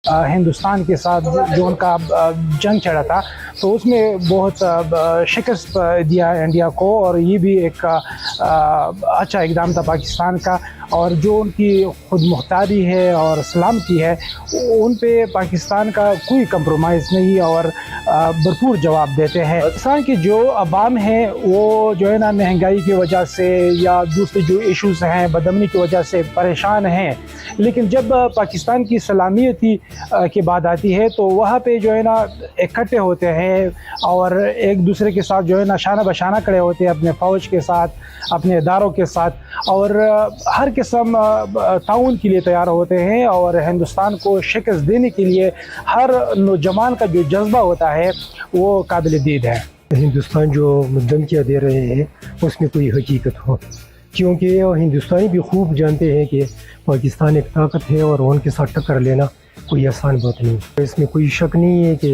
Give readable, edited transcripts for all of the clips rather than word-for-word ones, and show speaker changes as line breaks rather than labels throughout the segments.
ہندوستان کے ساتھ جو ان کا جنگ چڑھا تھا، تو اس میں بہت شکست دیا انڈیا کو، اور یہ بھی ایک اچھا اقدام تھا پاکستان کا۔ اور جو ان کی خود مختاری ہے اور سلامتی ہے، ان پہ پاکستان کا کوئی کمپرومائز نہیں، اور بھرپور جواب دیتے ہیں۔ پاکستان کی جو عوام ہیں وہ جو ہے نا مہنگائی کی وجہ سے یا دوسرے جو ایشوز ہیں بدامنی کی وجہ سے پریشان ہیں، لیکن جب پاکستان کی سلامیتی کی بات آتی ہے تو وہاں پہ جو ہے نا اکٹھے ہوتے ہیں اور ایک دوسرے کے ساتھ جو ہے نا شانہ بشانہ کھڑے ہوتے ہیں، اپنے فوج کے ساتھ، اپنے اداروں کے ساتھ، اور ہر قسم تعاون کے لیے تیار ہوتے ہیں، اور ہندوستان کو شکست دینے کے لیے ہر نوجوان کا جو جذبہ ہوتا ہے وہ قابل دید ہے۔
ہندوستان جو دھمکیاں دے رہے ہیں اس میں کوئی حقیقت ہو، کیونکہ ہندوستانی بھی خوب جانتے ہیں کہ پاکستان ایک طاقت ہے اور ان کے ساتھ ٹکر لینا کوئی آسان بات نہیں۔ اس میں کوئی شک نہیں ہے کہ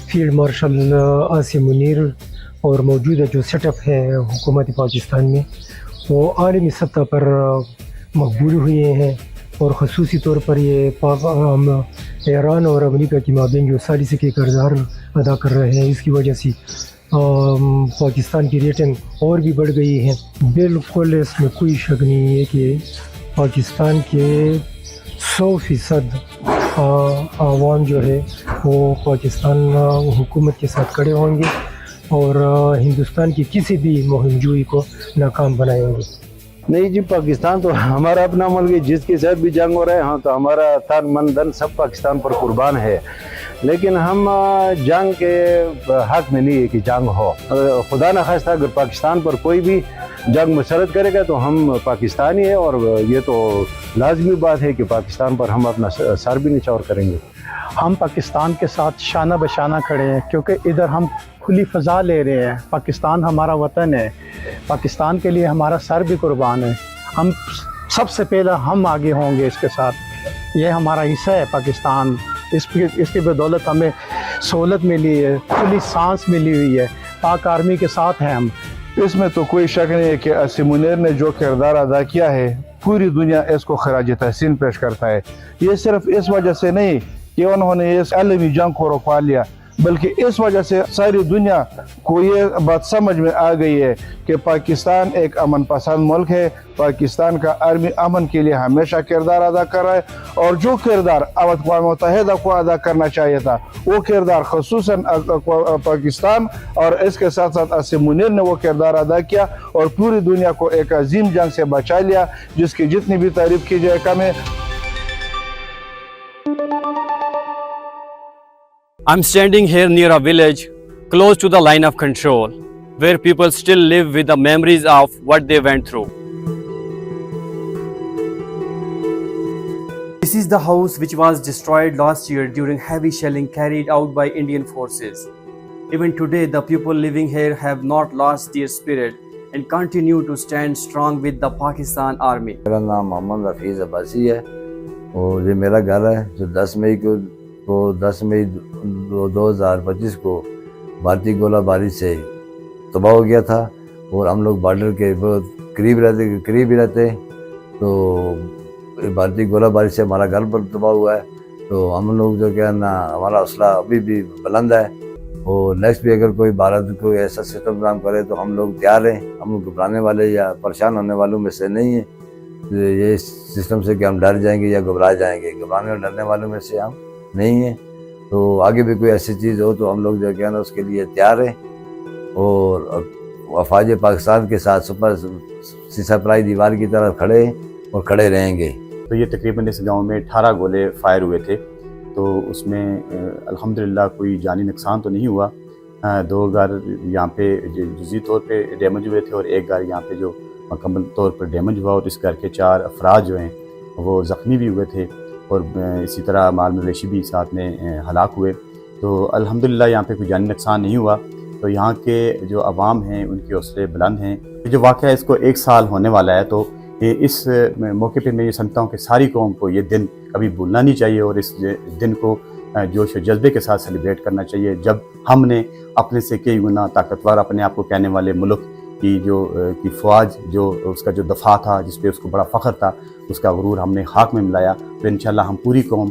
فیلڈ مارشل عاصم منیر اور موجودہ جو سیٹ اپ ہے حکومت پاکستان میں، وہ عالمی سطح پر مقبول ہوئے ہیں، اور خصوصی طور پر یہ ایران اور امریکہ کی مابین جو ثالثی کے کردار ادا کر رہے ہیں، اس کی وجہ سے پاکستان کی ریٹنگ اور بھی بڑھ گئی ہے۔ بالکل اس میں کوئی شک نہیں ہے کہ پاکستان کے 100% عوام جو ہے وہ پاکستان حکومت کے ساتھ کھڑے ہوں گے، اور ہندوستان کی کسی بھی مہم جوئی کو ناکام بنائیں گے۔
نہیں جی، پاکستان تو ہمارا اپنا ملک ہے، جس کے ساتھ بھی جنگ ہو رہا ہے ہاں تو ہمارا تن من دن سب پاکستان پر قربان ہے، لیکن ہم جنگ کے حق میں نہیں ہے کہ جنگ ہو۔ خدا نخواستہ اگر پاکستان پر کوئی بھی جنگ مسرت کرے گا تو ہم پاکستانی ہیں، اور یہ تو لازمی بات ہے کہ پاکستان پر ہم اپنا سر بھی نچھاور کریں گے۔
ہم پاکستان کے ساتھ شانہ بشانہ کھڑے ہیں، کیونکہ ادھر ہم کھلی فضا لے رہے ہیں۔ پاکستان ہمارا وطن ہے، پاکستان کے لیے ہمارا سر بھی قربان ہے۔ ہم سب سے پہلا ہم آگے ہوں گے اس کے ساتھ، یہ ہمارا حصہ ہے پاکستان۔ اس کی بدولت ہمیں سہولت ملی ہے، کھلی سانس ملی ہوئی ہے، پاک آرمی کے ساتھ ہیں ہم۔
اس میں تو کوئی شک نہیں ہے کہ عاصم منیر نے جو کردار ادا کیا ہے پوری دنیا اس کو خراج تحسین پیش کرتا ہے۔ یہ صرف اس وجہ سے نہیں کہ انہوں نے اس عالمی جنگ کو رکوا لیا، بلکہ اس وجہ سے ساری دنیا کو یہ بات سمجھ میں آ گئی ہے کہ پاکستان ایک امن پسند ملک ہے۔ پاکستان کا آرمی امن کے لیے ہمیشہ کردار ادا کر رہا ہے، اور جو کردار اقوام متحدہ کو ادا کرنا چاہیے تھا وہ کردار خصوصاً پاکستان اور اس کے ساتھ ساتھ عاصم منیر نے وہ کردار ادا کیا، اور پوری دنیا کو ایک عظیم جنگ سے بچا لیا، جس کی جتنی بھی تعریف کی جائے کم ہے۔
I'm standing here near a village close to the line of control, where people still live with the memories of what they went through. This is the house which was destroyed last year during heavy shelling carried out by Indian forces. Even today, the people living here have not lost their spirit and continue to stand strong with the Pakistan Army.
میرا نام محمد حفیظ عباسی ہے، اور یہ میرا گھر ہے جو 10 مئی 2025 کو بھارتی گولہ باری سے تباہ ہو گیا تھا، اور ہم لوگ بارڈر کے بہت قریب ہی رہتے، تو بھارتی گولہ باری سے ہمارا گھر پر تباہ ہوا ہے۔ تو ہم لوگ جو کیا نا، ہمارا حوصلہ ابھی بھی بلند ہے، اور نیکسٹ بھی اگر کوئی بھارت کو ایسا سسٹم کام کرے تو ہم لوگ تیار ہیں۔ ہم لوگ گھبرانے والے یا پریشان ہونے والوں میں سے نہیں ہیں، یہ سسٹم سے کہ ہم ڈر جائیں گے یا گھبرا جائیں گے، گھبرانے اور ڈرنے والوں میں سے ہم نہیں ہیں۔ تو آگے بھی کوئی ایسی چیز ہو تو ہم لوگ جو کیا نا اس کے لیے تیار ہیں، اور افواج پاکستان کے ساتھ سپر سپلائی دیوار کی طرح کھڑے ہیں اور کھڑے رہیں گے۔
تو یہ تقریباً اس گاؤں میں 18 گولے فائر ہوئے تھے، تو اس میں الحمدللہ کوئی جانی نقصان تو نہیں ہوا۔ 2 گھر یہاں پہ جزوی طور پہ ڈیمیج ہوئے تھے، اور ایک گھر یہاں پہ جو مکمل طور پر ڈیمیج ہوا، اور اس گھر کے 4 افراد جو ہیں وہ زخمی بھی ہوئے تھے، اور اسی طرح مال مویشی بھی ساتھ میں ہلاک ہوئے۔ تو الحمدللہ یہاں پہ کوئی جانی نقصان نہیں ہوا۔ تو یہاں کے جو عوام ہیں ان کے حوصلے بلند ہیں۔ یہ جو واقعہ ہے اس کو 1 سال ہونے والا ہے، تو اس موقع پہ میں یہ سمجھتا ہوں کہ ساری قوم کو یہ دن کبھی بھولنا نہیں چاہیے، اور اس دن کو جوش و جذبے کے ساتھ سیلیبریٹ کرنا چاہیے، جب ہم نے اپنے سے کئی گنا طاقتور اپنے آپ کو کہنے والے ملک کی فوج، جو اس کا جو دفاع تھا، جس پہ اس کو بڑا فخر تھا، اس کا غرور ہم نے خاک میں ملایا۔ تو انشاءاللہ ہم پوری قوم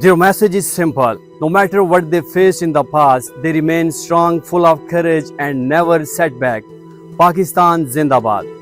Their message is simple. No matter what they faced in the past, they remain strong, full of courage and never set back. Pakistan Zindabad.